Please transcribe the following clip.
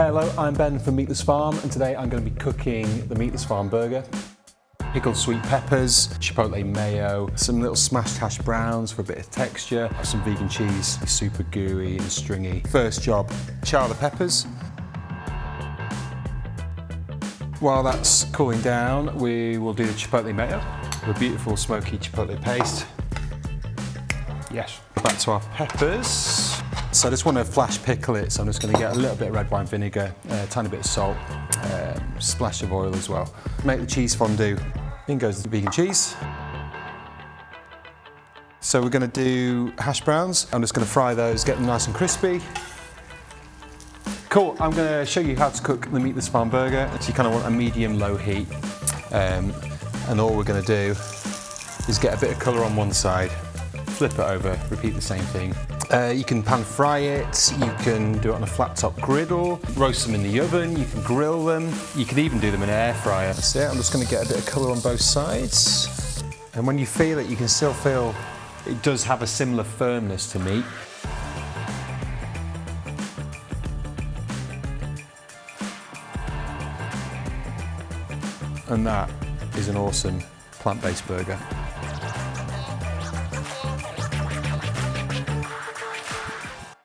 Hello, I'm Ben from Meatless Farm, and today I'm going to be cooking the Meatless Farm burger. Pickled sweet peppers, chipotle mayo, some little smashed hash browns for a bit of texture, some vegan cheese, super gooey and stringy. First job, char the peppers. While that's cooling down, we will do the chipotle mayo, a beautiful smoky chipotle paste. Yes, back to our peppers. So I just want to flash pickle it, so I'm just going to get a little bit of red wine vinegar, a tiny bit of salt, splash of oil as well. Make the cheese fondue. In goes the vegan cheese. So we're going to do hash browns. I'm just going to fry those, get them nice and crispy. Cool, I'm going to show you how to cook the Meatless Farm burger. So you kind of want a medium-low heat. And all we're going to do is get a bit of colour on one side, flip it over, repeat the same thing. You can pan fry it, you can do it on a flat top griddle, roast them in the oven, you can grill them, you can even do them in an air fryer. That's it, I'm just going to get a bit of colour on both sides. And when you feel it, you can still feel it does have a similar firmness to meat. And that is an awesome plant-based burger.